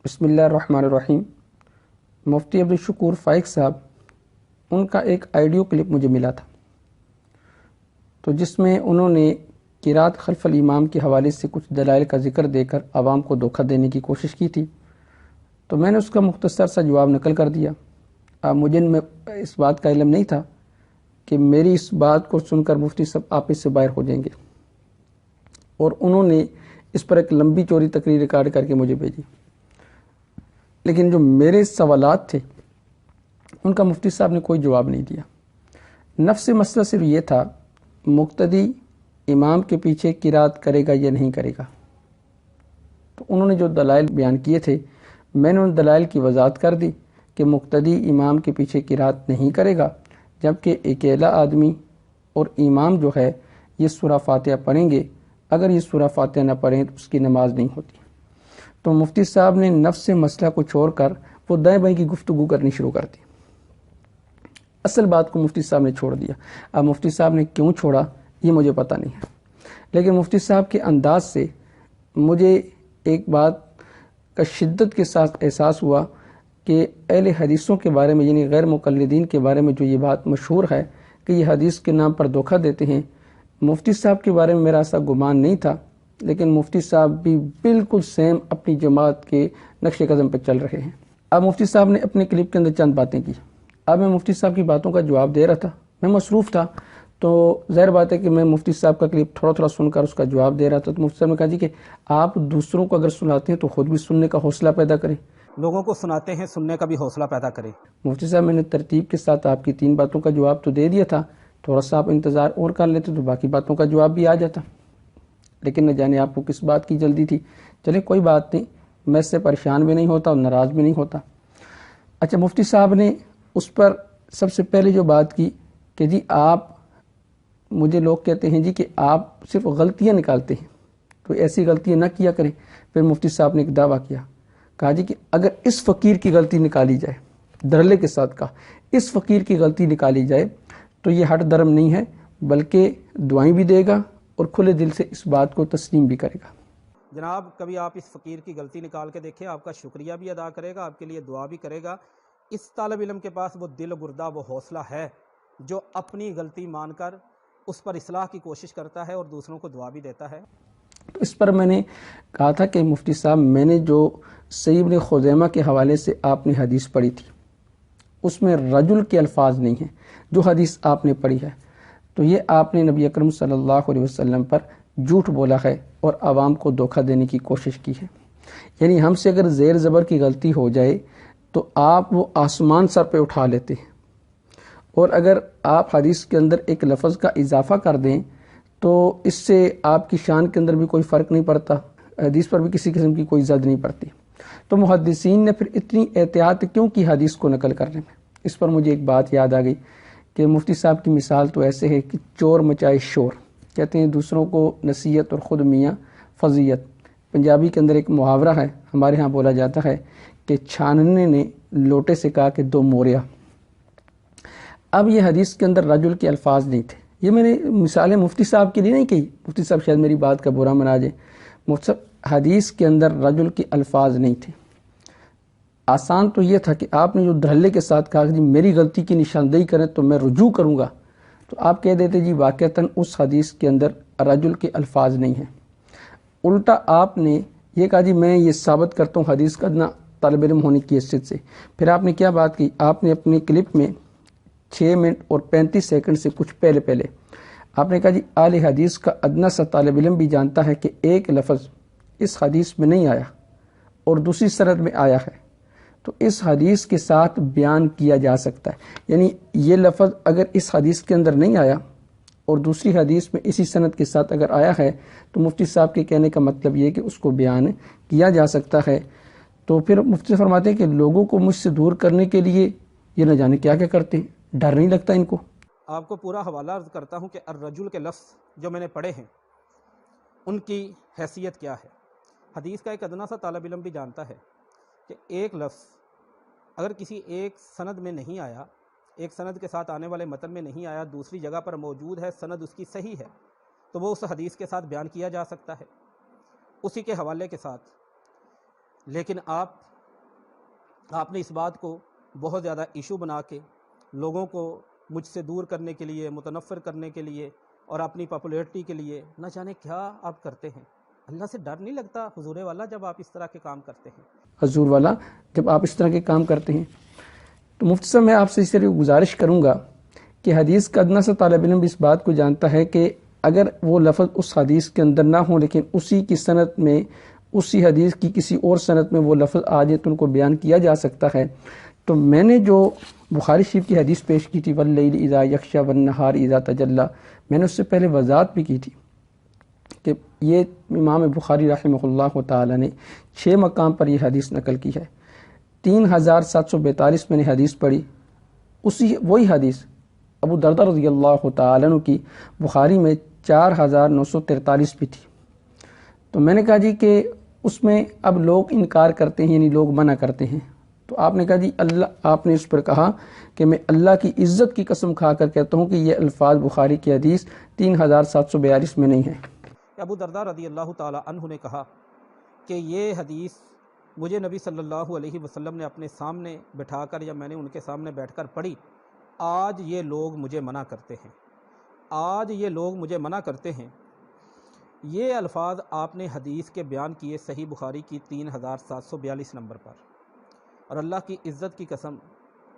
بسم اللہ الرحمن الرحیم۔ مفتی عبدالشکور فائق صاحب، ان کا ایک آڈیو کلپ مجھے ملا تھا، تو جس میں انہوں نے قرات خلف الامام کے حوالے سے کچھ دلائل کا ذکر دے کر عوام کو دھوکہ دینے کی کوشش کی تھی، تو میں نے اس کا مختصر سا جواب نقل کر دیا۔ مجھے اس بات کا علم نہیں تھا کہ میری اس بات کو سن کر مفتی صاحب آپس سے باہر ہو جائیں گے، اور انہوں نے اس پر ایک لمبی چوری تقریر ریکارڈ کر کے مجھے بھیجی، لیکن جو میرے سوالات تھے ان کا مفتی صاحب نے کوئی جواب نہیں دیا۔ نفس مسئلہ صرف یہ تھا، مقتدی امام کے پیچھے قرات کرے گا یا نہیں کرے گا۔ تو انہوں نے جو دلائل بیان کیے تھے، میں نے ان دلائل کی وضاحت کر دی کہ مقتدی امام کے پیچھے قرات نہیں کرے گا، جبکہ اکیلا آدمی اور امام جو ہے یہ سورہ فاتحہ پڑھیں گے۔ اگر یہ سورہ فاتحہ نہ پڑھیں تو اس کی نماز نہیں ہوتی۔ تو مفتی صاحب نے نفس مسئلہ کو چھوڑ کر وہ دائیں بائیں کی گفتگو کرنی شروع کر دی۔ اصل بات کو مفتی صاحب نے چھوڑ دیا۔ اب مفتی صاحب نے کیوں چھوڑا یہ مجھے پتہ نہیں ہے، لیکن مفتی صاحب کے انداز سے مجھے ایک بات کا شدت کے ساتھ احساس ہوا کہ اہل حدیثوں کے بارے میں، یعنی غیر مقلدین کے بارے میں جو یہ بات مشہور ہے کہ یہ حدیث کے نام پر دھوکہ دیتے ہیں، مفتی صاحب کے بارے میں میرا ایسا گمان نہیں تھا، لیکن مفتی صاحب بھی بالکل سیم اپنی جماعت کے نقش قدم پہ چل رہے ہیں۔ اب مفتی صاحب نے اپنے کلپ کے اندر چند باتیں کی۔ اب میں مفتی صاحب کی باتوں کا جواب دے رہا تھا، میں مصروف تھا، تو ظاہر بات ہے کہ میں مفتی صاحب کا کلپ تھوڑا تھوڑا سن کر اس کا جواب دے رہا تھا۔ تو مفتی صاحب نے کہا جی کہ آپ دوسروں کو اگر سناتے ہیں تو خود بھی سننے کا حوصلہ پیدا کریں، لوگوں کو سناتے ہیں سننے کا بھی حوصلہ پیدا کریں۔ مفتی صاحب میں نے ترتیب کے ساتھ آپ کی 3 باتوں کا جواب تو دے دیا تھا، تھوڑا سا آپ انتظار اور کر لیتے تو باقی باتوں کا جواب بھی آ جاتا، لیکن نہ جانے آپ کو کس بات کی جلدی تھی۔ چلے کوئی بات نہیں، میں اس سے پریشان بھی نہیں ہوتا اور ناراض بھی نہیں ہوتا۔ اچھا، مفتی صاحب نے اس پر سب سے پہلے جو بات کی کہ جی آپ، مجھے لوگ کہتے ہیں جی کہ آپ صرف غلطیاں نکالتے ہیں، تو ایسی غلطیاں نہ کیا کریں۔ پھر مفتی صاحب نے ایک دعویٰ کیا، کہا جی کہ اگر اس فقیر کی غلطی نکالی جائے، دھڑلے کے ساتھ کہا، اس فقیر کی غلطی نکالی جائے تو یہ ہٹ درم نہیں ہے، بلکہ دعائیں بھی دے گا اور کھلے دل سے اس بات کو تسلیم بھی کرے گا۔ جناب کبھی آپ اس فقیر کی غلطی نکال کے دیکھیں، آپ کا شکریہ بھی ادا کرے گا، آپ کے لیے دعا بھی کرے گا۔ اس طالب علم کے پاس وہ دل و گردہ، وہ حوصلہ ہے جو اپنی غلطی مان کر اس پر اصلاح کی کوشش کرتا ہے اور دوسروں کو دعا بھی دیتا ہے۔ تو اس پر میں نے کہا تھا کہ مفتی صاحب، میں نے جو سعید بن خزیمہ کے حوالے سے آپ نے حدیث پڑھی تھی، اس میں رجل کے الفاظ نہیں ہیں۔ جو حدیث آپ نے پڑھی ہے تو یہ آپ نے نبی اکرم صلی اللہ علیہ وسلم پر جھوٹ بولا ہے اور عوام کو دھوکہ دینے کی کوشش کی ہے۔ یعنی ہم سے اگر زیر زبر کی غلطی ہو جائے تو آپ وہ آسمان سر پہ اٹھا لیتے ہیں، اور اگر آپ حدیث کے اندر ایک لفظ کا اضافہ کر دیں تو اس سے آپ کی شان کے اندر بھی کوئی فرق نہیں پڑتا، حدیث پر بھی کسی قسم کی کوئی زد نہیں پڑتی۔ تو محدثین نے پھر اتنی احتیاط کیوں کی حدیث کو نقل کرنے میں؟ اس پر مجھے ایک بات یاد آ گئی کہ مفتی صاحب کی مثال تو ایسے ہے کہ چور مچائے شور، کہتے ہیں دوسروں کو نصیحت اور خود میاں فضیت۔ پنجابی کے اندر ایک محاورہ ہے، ہمارے ہاں بولا جاتا ہے کہ چھاننے نے لوٹے سے کہا کہ 2 موریا۔ اب یہ حدیث کے اندر رجل کے الفاظ نہیں تھے۔ یہ میں نے مثالیں مفتی صاحب کے لیے نہیں کہی، مفتی صاحب شاید میری بات کا برا منا جائے، مفتی صاحب حدیث کے اندر رجل کے الفاظ نہیں تھے۔ آسان تو یہ تھا کہ آپ نے جو دھڑلے کے ساتھ کہا کہ جی میری غلطی کی نشاندہی کریں تو میں رجوع کروں گا، تو آپ کہہ دیتے جی واقعتاً اس حدیث کے اندر رجل کے الفاظ نہیں ہیں۔ الٹا آپ نے یہ کہا جی میں یہ ثابت کرتا ہوں حدیث کا ادنا طالب علم ہونے کی حیثیت سے۔ پھر آپ نے کیا بات کی؟ آپ نے اپنی کلپ میں 6 منٹ اور 35 سیکنڈ سے کچھ پہلے آپ نے کہا جی اہل حدیث کا ادنا سا طالب علم بھی جانتا ہے کہ ایک لفظ اس حدیث میں نہیں آیا اور دوسری سند میں آیا ہے تو اس حدیث کے ساتھ بیان کیا جا سکتا ہے۔ یعنی یہ لفظ اگر اس حدیث کے اندر نہیں آیا اور دوسری حدیث میں اسی سند کے ساتھ اگر آیا ہے تو مفتی صاحب کے کہنے کا مطلب یہ ہے کہ اس کو بیان کیا جا سکتا ہے۔ تو پھر مفتی فرماتے ہیں کہ لوگوں کو مجھ سے دور کرنے کے لیے یہ نہ جانے کیا کیا کرتے ہیں، ڈر نہیں لگتا ان کو۔ آپ کو پورا حوالہ عرض کرتا ہوں کہ الرجل کے لفظ جو میں نے پڑھے ہیں ان کی حیثیت کیا ہے۔ حدیث کا ایک ادنا سا طالب علم بھی جانتا ہے کہ ایک لفظ اگر کسی ایک سند میں نہیں آیا، ایک سند کے ساتھ آنے والے متن میں نہیں آیا، دوسری جگہ پر موجود ہے، سند اس کی صحیح ہے، تو وہ اس حدیث کے ساتھ بیان کیا جا سکتا ہے اسی کے حوالے کے ساتھ۔ لیکن آپ نے اس بات کو بہت زیادہ ایشو بنا کے لوگوں کو مجھ سے دور کرنے کے لیے، متنفر کرنے کے لیے اور اپنی پاپولیرٹی کے لیے نہ جانے کیا آپ کرتے ہیں۔ اللہ سے ڈر نہیں لگتا حضور والا جب آپ اس طرح کے کام کرتے ہیں؟ حضور والا جب آپ اس طرح کے کام کرتے ہیں تو مفتی صاحب میں آپ سے اس طرح گزارش کروں گا کہ حدیث کا ادنا سا طالب علم اس بات کو جانتا ہے کہ اگر وہ لفظ اس حدیث کے اندر نہ ہوں لیکن اسی کی سند میں، اسی حدیث کی کسی اور سند میں وہ لفظ آ جائے تو ان کو بیان کیا جا سکتا ہے۔ تو میں نے جو بخاری شریف کی حدیث پیش کی تھی واللیل اذا یغشی والنہار اذا تجلی، میں نے اس سے پہلے وضاحت بھی کی تھی کہ یہ امام بخاری رحمہ اللہ تعالی نے 6 مقام پر یہ حدیث نقل کی ہے۔ 3742 میں نے حدیث پڑھی، وہی حدیث ابو درداء رضی اللہ تعالی عنہ کی بخاری میں 4943 بھی تھی۔ تو میں نے کہا جی کہ اس میں اب لوگ انکار کرتے ہیں، یعنی لوگ منع کرتے ہیں، تو آپ نے کہا جی آپ نے اس پر کہا کہ میں اللہ کی عزت کی قسم کھا کر کہتا ہوں کہ یہ الفاظ بخاری کی حدیث 3742 میں نہیں ہے۔ ابو درداء رضی اللہ تعالی عنہ نے کہا کہ یہ حدیث مجھے نبی صلی اللہ علیہ وسلم نے اپنے سامنے بٹھا کر یا میں نے ان کے سامنے بیٹھ کر پڑھی، آج یہ لوگ مجھے منع کرتے ہیں، آج یہ لوگ مجھے منع کرتے ہیں۔ یہ الفاظ آپ نے حدیث کے بیان کیے صحیح بخاری کی 3742 نمبر پر، اور اللہ کی عزت کی قسم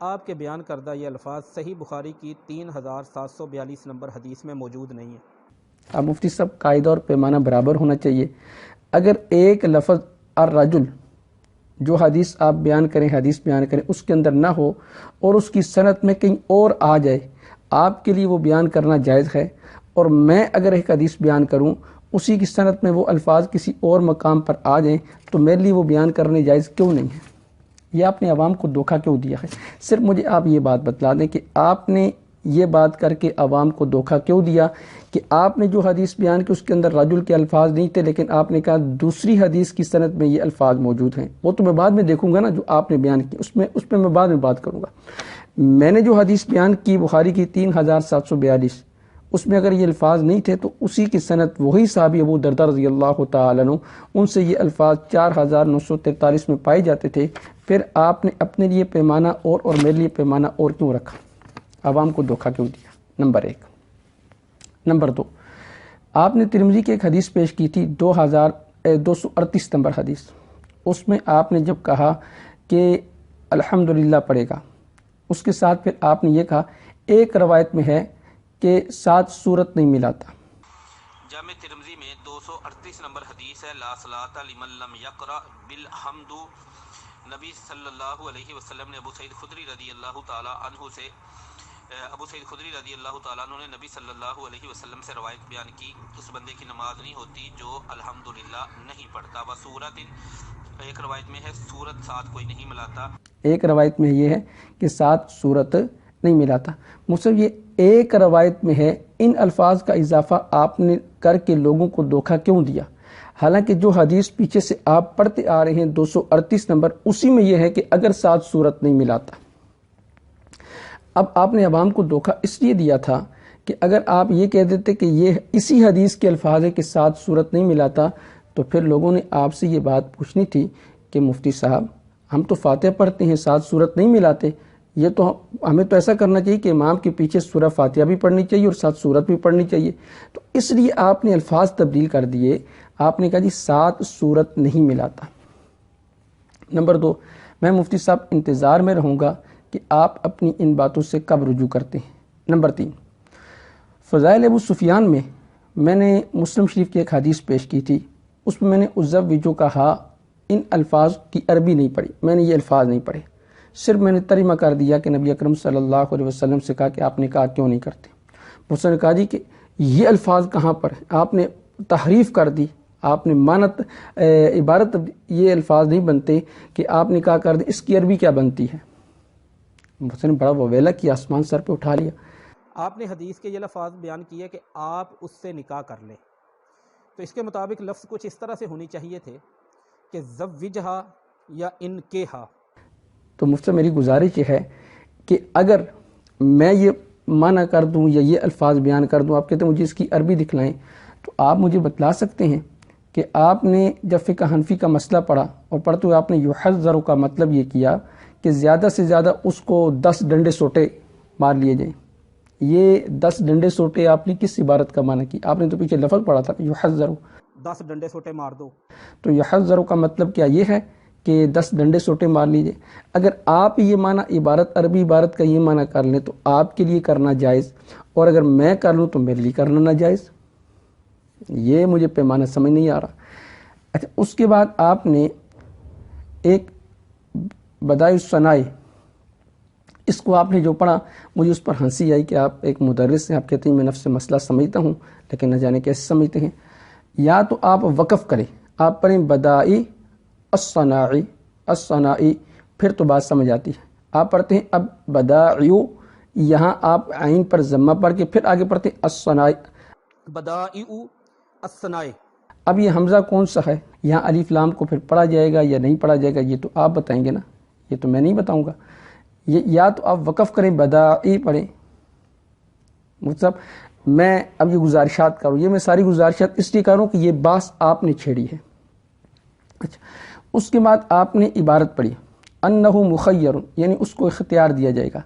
آپ کے بیان کردہ یہ الفاظ صحیح بخاری کی 3742 نمبر حدیث میں موجود نہیں ہیں۔ اب مفتی صاحب قاعدہ اور پیمانہ برابر ہونا چاہیے۔ اگر ایک لفظ الرجل جو حدیث آپ بیان کریں، حدیث بیان کریں، اس کے اندر نہ ہو اور اس کی سند میں کہیں اور آ جائے، آپ کے لیے وہ بیان کرنا جائز ہے، اور میں اگر ایک حدیث بیان کروں اسی کی سند میں وہ الفاظ کسی اور مقام پر آ جائیں تو میرے لیے وہ بیان کرنے جائز کیوں نہیں ہے؟ یہ آپ نے عوام کو دھوکہ کیوں دیا ہے؟ صرف مجھے آپ یہ بات بتلا دیں کہ آپ نے یہ بات کر کے عوام کو دھوکہ کیوں دیا کہ آپ نے جو حدیث بیان کی اس کے اندر رجل کے الفاظ نہیں تھے، لیکن آپ نے کہا دوسری حدیث کی سند میں یہ الفاظ موجود ہیں۔ وہ تو میں بعد میں دیکھوں گا نا جو آپ نے بیان کی، اس پہ میں بعد میں بات کروں گا۔ میں نے جو حدیث بیان کی بخاری کی 3742، اس میں اگر یہ الفاظ نہیں تھے تو اسی کی سند وہی صحابی ابو درداء رضی اللہ تعالی عنہ، ان سے یہ الفاظ 4943 میں پائے جاتے تھے۔ پھر آپ نے اپنے لیے پیمانہ اور میرے لیے پیمانہ اور کیوں رکھا؟ عوام کو دھوکہ کیوں دیا؟ نمبر 1۔ نمبر 2، آپ نے ترمذی کی ایک حدیث پیش کی تھی 238 نمبر حدیث، اس میں آپ نے جب کہا کہ الحمدللہ پڑھے گا، اس کے ساتھ پھر آپ نے یہ کہا ایک روایت میں ہے کہ 7 سورت نہیں ملاتا۔ جامع ترمذی میں 238 نمبر حدیث ہے، لا صلاۃ لمن لم یقرأ بالحمد۔ نبی صلی اللہ علیہ وسلم نے ابو سعید خدری رضی اللہ تعالی عنہ سے نبی صلی اللہ علیہ وسلم سے روایت بیان کی، اس بندے کی نماز نہیں ہوتی جو الحمدللہ نہیں پڑھتا۔ وسورت، ایک روایت میں ہے سورت 7 کوئی نہیں ملاتا۔ ایک روایت میں یہ ہے کہ 7 سورت نہیں ملاتا۔ مصحف یہ ایک روایت میں ہے، ان الفاظ کا اضافہ آپ نے کر کے لوگوں کو دھوکہ کیوں دیا؟ حالانکہ جو حدیث پیچھے سے آپ پڑھتے آ رہے ہیں 238 نمبر، اسی میں یہ ہے کہ اگر 7 سورت نہیں ملاتا۔ اب آپ نے عوام کو دھوکہ اس لیے دیا تھا کہ اگر آپ یہ کہہ دیتے کہ یہ اسی حدیث کے الفاظ ہے کہ 7 سورت نہیں ملاتا، تو پھر لوگوں نے آپ سے یہ بات پوچھنی تھی کہ مفتی صاحب ہم تو فاتحہ پڑھتے ہیں، 7 سورت نہیں ملاتے، یہ تو ہمیں تو ایسا کرنا چاہیے کہ امام کے پیچھے سورہ فاتحہ بھی پڑھنی چاہیے اور 7 سورت بھی پڑھنی چاہیے۔ تو اس لیے آپ نے الفاظ تبدیل کر دیے، آپ نے کہا جی 7 سورت نہیں ملاتا۔ نمبر 2، میں مفتی صاحب انتظار میں رہوں گا کہ آپ اپنی ان باتوں سے کب رجوع کرتے ہیں۔ نمبر 3، فضائل ابو سفیان میں نے مسلم شریف کی ایک حدیث پیش کی تھی، اس میں نے جو کہا ان الفاظ کی عربی نہیں پڑھی، میں نے یہ الفاظ نہیں پڑھے، صرف میں نے ترجمہ کر دیا کہ نبی اکرم صلی اللہ علیہ وسلم سے کہا کہ آپ نے کہا کیوں نہیں کرتے؟ مجھ نے کہا جی کہ یہ الفاظ کہاں پر ہیں؟ آپ نے تحریف کر دی، آپ نے عبارت، یہ الفاظ نہیں بنتے کہ آپ نے کہا کر دی، اس کی عربی کیا بنتی ہے؟ مجھ نے بڑا وویلا کیا، آسمان سر پہ اٹھا لیا۔ آپ نے حدیث کے یہ لفظ بیان کیے کہ آپ اس سے نکاح کر لیں، تو اس کے مطابق لفظ کچھ اس طرح سے ہونی چاہیے تھے کہ زوجہا یا انکیہا۔ تو مجھ سے میری گزارش یہ ہے کہ اگر میں یہ منع کر دوں یا یہ الفاظ بیان کر دوں، آپ کہتے ہیں مجھے اس کی عربی دکھلائیں، تو آپ مجھے بتلا سکتے ہیں کہ آپ نے جب فقہ حنفی کا مسئلہ پڑھا اور پڑھتے ہوئے آپ نے یحذر کا مطلب یہ کیا کہ زیادہ سے زیادہ اس کو 10 ڈنڈے سوٹے مار لیے جائیں. یہ 10 ڈنڈے سوٹے آپ نے کس عبارت کا معنی کی؟ آپ نے تو پیچھے لفظ پڑھا تھا یحذر. 10 ڈنڈے سوٹے مار دو. تو یحذر کا مطلب کیا یہ ہے کہ 10 ڈنڈے سوٹے مار لیجئے؟ اگر آپ یہ معنی عربی عبارت کا یہ معنی کر لیں تو آپ کے لیے کرنا جائز، اور اگر میں کر لوں تو میرے لیے کرنا ناجائز. یہ مجھے پیمانہ سمجھ نہیں آ رہا. اچھا، اس کے بعد آپ نے ایک بدائع الصنائع، اس کو آپ نے جو پڑھا مجھے اس پر ہنسی آئی کہ آپ ایک مدرس ہیں، آپ کہتے ہیں میں نفس مسئلہ سمجھتا ہوں، لیکن نہ جانے کیسے سمجھتے ہیں. یا تو آپ وقف کریں، آپ پڑھیں بدائع الصنائع، پھر تو بات سمجھ آتی ہے. آپ پڑھتے ہیں اب بدائع، یہاں آپ عین پر ضمہ پڑھ کے پھر آگے پڑھتے ہیں الصنائع. بدائع الصنائع. اب یہ حمزہ کون سا ہے؟ یہاں الف لام کو پھر پڑھا جائے گا یا نہیں پڑھا جائے گا یہ تو آپ بتائیں گے نا، یہ تو میں نہیں بتاؤں گا. یا تو آپ وقف کریں بدائع پڑھیں. مطلب میں اب یہ گزارشات کروں، یہ میں ساری گزارشات اس لیے کروں کہ یہ بات آپ نے چھیڑی ہے. اچھا، اس کے بعد آپ نے عبارت پڑھی انہ مخیر، یعنی اس کو اختیار دیا جائے گا،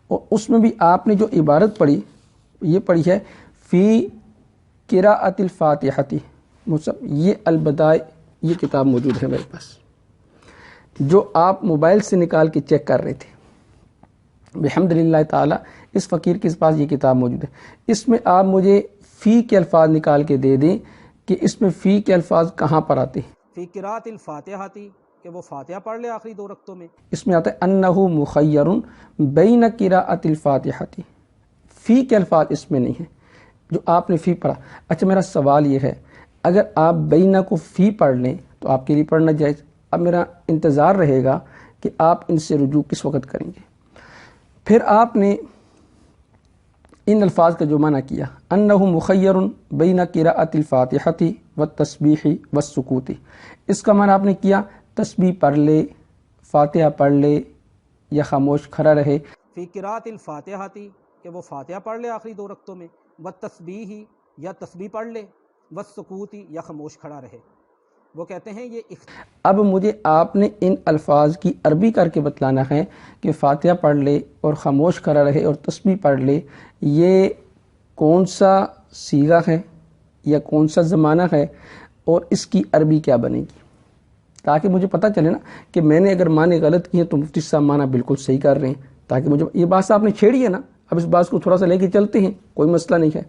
اور اس میں بھی آپ نے جو عبارت پڑھی یہ پڑھی ہے فی قراءۃ الفاتحہ. مطلب یہ البدائع، یہ کتاب موجود ہے میرے پاس جو آپ موبائل سے نکال کے چیک کر رہے تھے. بحمدللہ تعالی اس فقیر کے پاس یہ کتاب موجود ہے. اس میں آپ مجھے فی کے الفاظ نکال کے دے دیں کہ اس میں فی کے الفاظ کہاں پر آتے ہیں. فی قراءۃ الفاتحہ کہ وہ فاتحہ پڑھ لے آخری 2 رکعتوں میں. اس میں آتا ہے انہ مخیر بین قراءۃ الفاتحہ. فی کے الفاظ اس میں نہیں ہیں جو آپ نے فی پڑھا. اچھا، میرا سوال یہ ہے اگر آپ بینہ کو فی پڑھ لیں تو آپ کے لیے پڑھنا جائز. اب میرا انتظار رہے گا کہ آپ ان سے رجوع کس وقت کریں گے. پھر آپ نے ان الفاظ کا جو معنی کیا انہ مخیر بین قراءۃ الفاتحہ والتسبیح والسکوت، اس کا معنی آپ نے کیا تسبیح پڑھ لے، فاتحہ پڑھ لے یا خاموش کھڑا رہے. فی قراءۃ الفاتحہ کہ وہ فاتحہ پڑھ لے آخری 2 رکعتوں میں، والتسبیح یا تسبیح پڑھ لے، والسکوت یا خاموش کھڑا رہے. وہ کہتے ہیں یہ اب مجھے آپ نے ان الفاظ کی عربی کر کے بتلانا ہے کہ فاتحہ پڑھ لے اور خاموش کھڑا رہے اور تسبیح پڑھ لے یہ کون سا صیغہ ہے یا کون سا زمانہ ہے اور اس کی عربی کیا بنے گی، تاکہ مجھے پتہ چلے نا کہ میں نے اگر معنی غلط کیے تو مفتی صاحب معنی بالکل صحیح کر رہے ہیں. تاکہ مجھے یہ بات آپ نے چھیڑی ہے نا، اب اس بات کو تھوڑا سا لے کے چلتے ہیں، کوئی مسئلہ نہیں ہے.